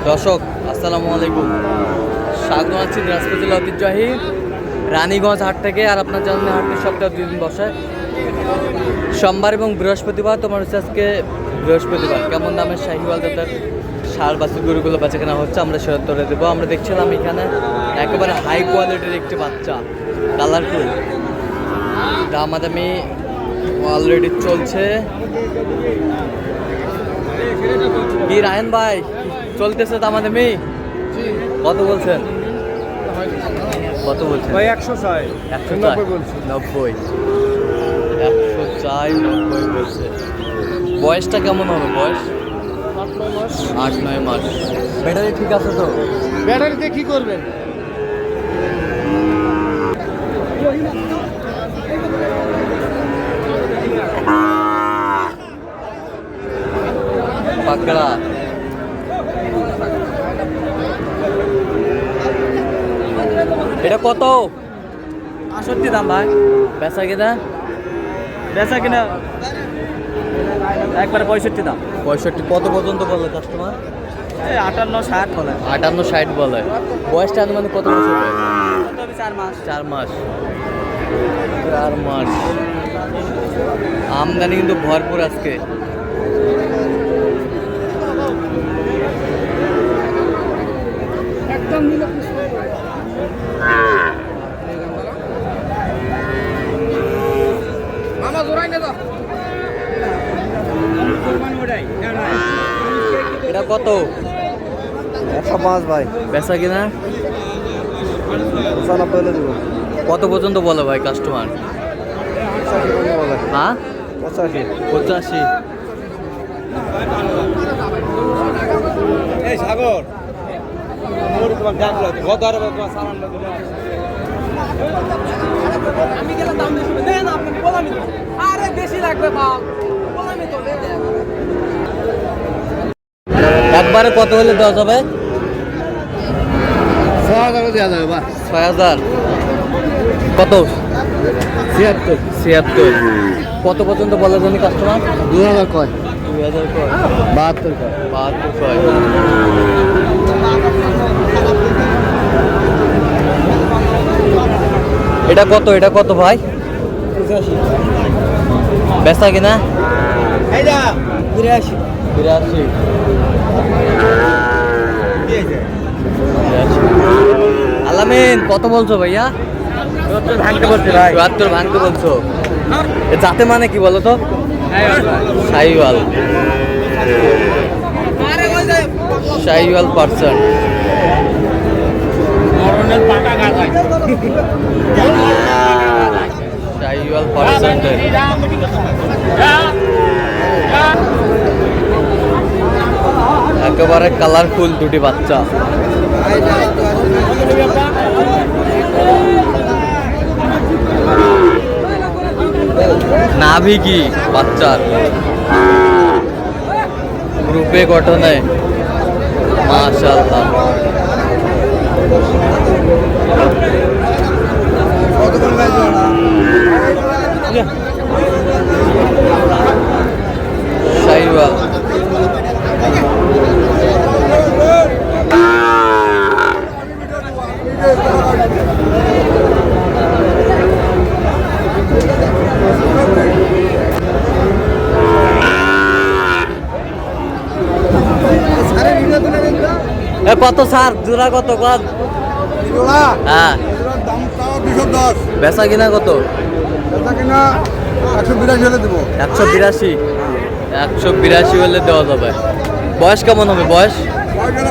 দর্শক আসসালামু আলাইকুম, স্বাগত আছি দিনাজপুর জেলা ঐতিহ্যবাহী রানীগঞ্জ হাট থেকে। আর আপনার জানেন হাটটি সপ্তাহে 2 দিন বসে, সোমবার এবং বৃহস্পতিবার। তোমার হচ্ছে আজকে বৃহস্পতিবার। কেমন দামের শাহিওয়াল জাতের ষাঁড় বাছুর গরুগুলো বেচা কেনা হচ্ছে আমরা সে উত্তরে দেবো। আমরা দেখছিলাম এখানে একেবারে হাই কোয়ালিটির একটি বাচ্চা, কালারফুল, দামাদামি অলরেডি চলছে। কি রায়ন ভাই, চলতেছে দামাদামি? কত বলছেন? কত বলছেন ভাই? 100 190 বলছি। 90 190 বলছে। বয়সটা কেমন হবে? বয়স 8-9 মাস। ব্যাটারি ঠিক আছে তো? ব্যাটারিতে কি করবেন? পাকড়া এটা কত? 68 দাম ভাই। বেচা কিনা? বেচা কিনা একবারে 65 দাম। 65। কত পর্যন্ত বলে কাস্টমার? 58 60 বলে। 58-60 বলে। বয়সটা আনুমানিক কত বছর হবে? 4 মাস। 4 মাস। 4 মাস। আমদানি কিন্তু ভরপুর আজকে। একদম নিলে মামা জোড়াই না দাও। এটা কত? 105 ভাই। বেচা কিনা? 95 দেব। কত পর্যন্ত বলে ভাই কাস্টমার? 85 বলে। হ্যাঁ 85। 85। এই সাগর মোর তোমার ডাকলো গদারে তোমার সামান না দিলে আমি গেলে দাম বেশি দেন। আপনি বলামি তো আরে বেশি লাগবে বাপ, বলামি তো দেন। একবারে কত হলে দেওয়া যাবে? 6000 দেওয়া যাবে বা 6000। কত? 76। কত পর্যন্ত বলে জানি কাস্টমার? 2000 কয়। 2000 কয়। 72 কয়। 72 কয়। এটা কত? এটা কত ভাই? 85। বেচা কিনা? এই যা 83। 82। আলামিন কত বলছো ভাইয়া? 70 ভাঙতে বলছে ভাই। 74 ভাঙতে বলছো। এ জাতে মানে কি বলো তো? শাহিওয়াল। শাহিওয়াল পার্সন। মরণের পাকা গাছাই। শাহিওয়াল পার্সন। একেবারে কালারফুল দুটি বাচ্চা। নাভি কি বাচ্চার রূপে গঠনে মাশাআল্লাহ। শাহিওয়াল। কত স্যার জোড়া? কত কত? হ্যাঁ বেচা কিনা কত? 182 হলে দেবো। 182। 182 হলে দেওয়া যাবে। বয়স কেমন হবে? বয়স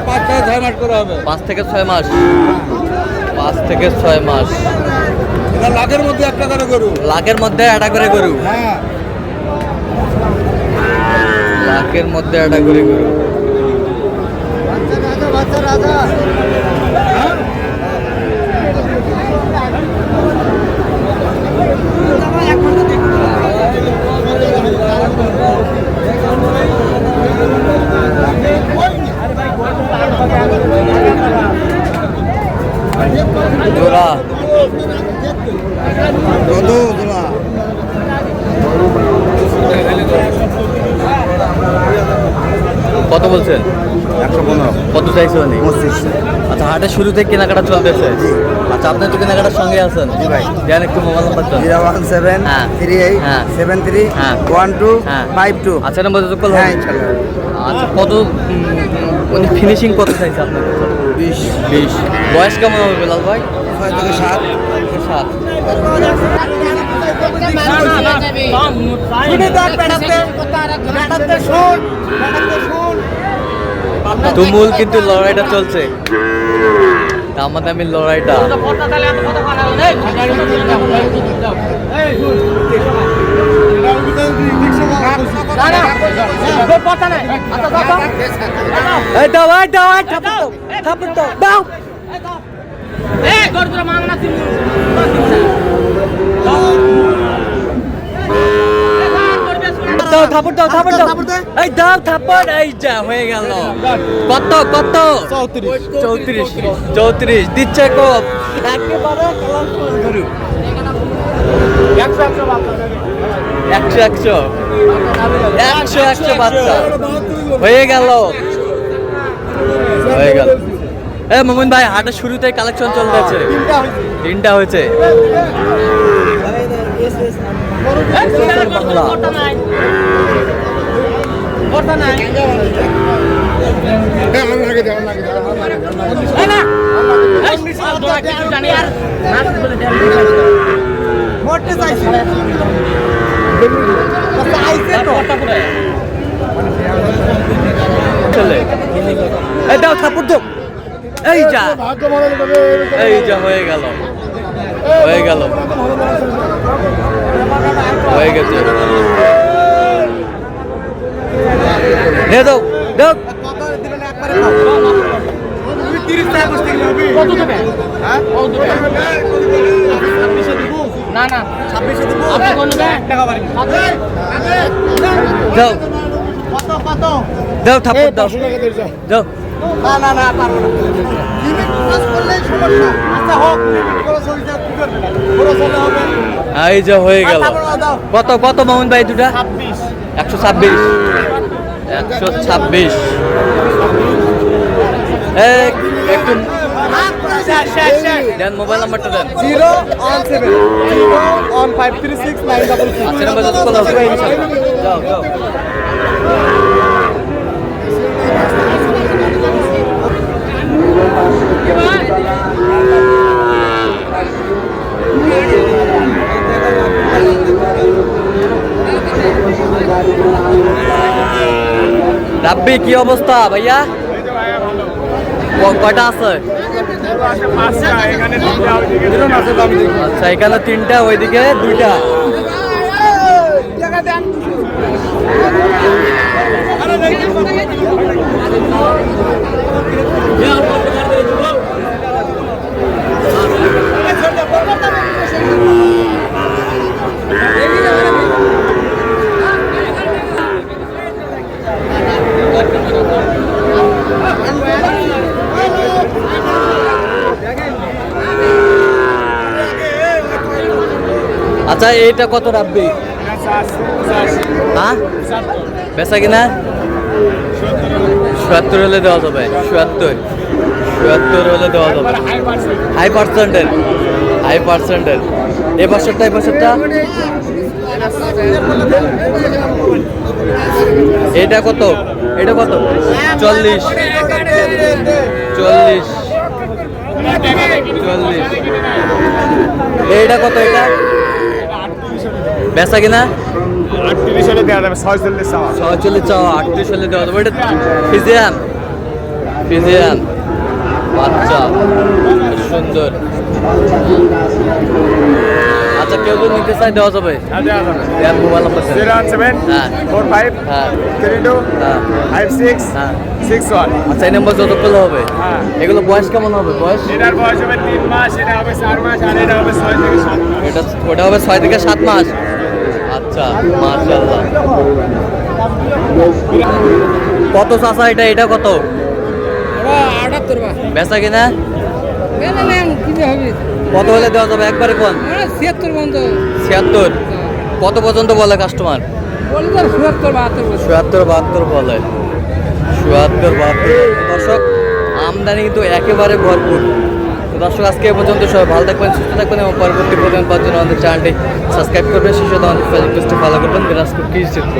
5 থেকে 6 মাস করে হবে। 5 থেকে 6 মাস। 5 থেকে 6 মাস। এটা লাখের মধ্যে একটা করে গরু। লাখের মধ্যে একটা করে গরু। হ্যাঁ লাখের মধ্যে একটা করে গরু। বাচ্চা রাজা। জোড়া কত বলছেন? 115 কত চাইছে উনি? 25। আচ্ছা, হাটের শুরুতে কেনাকাটা চলতেছে। আচ্ছা, আপনি তো কেনাকাটার সঙ্গে আছেন। জি ভাই। দেন একটু মোবাইল নাম্বার দেন। 017 হ্যাঁ। 38 হ্যাঁ। 73 হ্যাঁ। 12 হ্যাঁ। 52। আচ্ছা, নাম্বার যত কল হ্যাঁ হবে। ইনশাআল্লাহ। আচ্ছা, কত উনি ফিনিশিং কত চাইছে আপনার? 20 20। বয়স কেমন হবে বেলাল ভাই? 6 থেকে 7। 7। তুমুল কিন্তু লড়াইটা চলছে, দামাদামির লড়াইটা। এই দাও, এই দাও, এই থাপ্পড় দাও, দাও। দাও, থাপ্পড় দাও, থাপ্পড় দাও। এই দাও থাপ্পড়, এই যা হয়ে গেল। কত কত? 34। 34 দিচ্ছে কত? একেবারে কালারফুল গরু। 100 বাচ্চা হয়ে গেল, হয়ে গেল। এ মোমিন ভাই, হাটের শুরুতেই কালেকশন চলতেছে। 3টা হয়েছে। বাংলা চলে। এই দাও থাপ্পড় দাও, এই যা, এই যা হয়ে গেল, হয়ে গেল, হয়ে গেছে। নে দাও, দাও। দাও, দাও থাপ্পড় দাও, দাও। এই যে হয়ে গেল। কত কত মোহন ভাই দুটা? 126। 126। একটু দেন, মোবাইল নাম্বারটা দেন। 017 01536 966। আচ্ছা, নাম্বার যত কল হবে ইনশাআল্লাহ। যাও যাও। রাব্বি, কি অবস্থা ভাইয়া? কয়টা আছে? আচ্ছা, এখানে 3টা, ওইদিকে 2টা। আচ্ছা, এইটা কত রাখবি? হ্যাঁ, বেচা কিনা ৭৭ হলে দেওয়া যাবে। ৭৭ হলে দেওয়া যাবে। হাই পার্সেন্টের, হাই পার্সেন্টের। এই বছরটা, এই বছরটা এটা কত? এটা কত? 40। 40। 40। এইটা কত? এটা বেচা কিনা 38 হলে দেওয়া যাবে। 46 চাওয়া। 46 চাওয়া, 38 হলে দেওয়া যাবে। এটা ফিজিয়ান, ফিজিয়ান বাচ্চা, বেশ সুন্দর। আচ্ছা, কেউ যদি নিতে চাই দেওয়া যাবে? দেওয়া যাবে। দেন মোবাইল নাম্বার। 017 হ্যাঁ 45 হ্যাঁ 32 হ্যাঁ 56 হ্যাঁ। 61। আচ্ছা, এই নাম্বার যতগুলো হবে। হ্যাঁ। এগুলো বয়স কেমন হবে? বয়স এটার বয়স হবে 3 মাস, এটা হবে 4 মাস, আর এটা হবে 6 থেকে 7 মাস। এটা, ওটা হবে 6 থেকে 7 মাস। আচ্ছা, মাশাআল্লাহ। কত চাচা এটা? এটা কত? 78 বেচা কিনা কি হবে? কত হলে দেওয়া যাবে? একবারে কোন? 76 পর্যন্ত 76। কত পর্যন্ত বলে কাস্টমার? বলে তো 76 72 ৭৭ ৭২ বলে। ৭৪ ৭২। দর্শক আমদানি কিন্তু একেবারে ভরপুর। তো দর্শক আজকে এ পর্যন্ত সবাই ভালো থাকবেন, সুস্থ থাকবেন এবং পরবর্তী প্রোগ্রাম পাওয়ার জন্য আমাদের চ্যানেলটি সাবস্ক্রাইব করবেন, সেই সাথে আমাদের ফেসবুক পেজটি ফলো করবেন দিনাজপুর কৃষি চিত্র।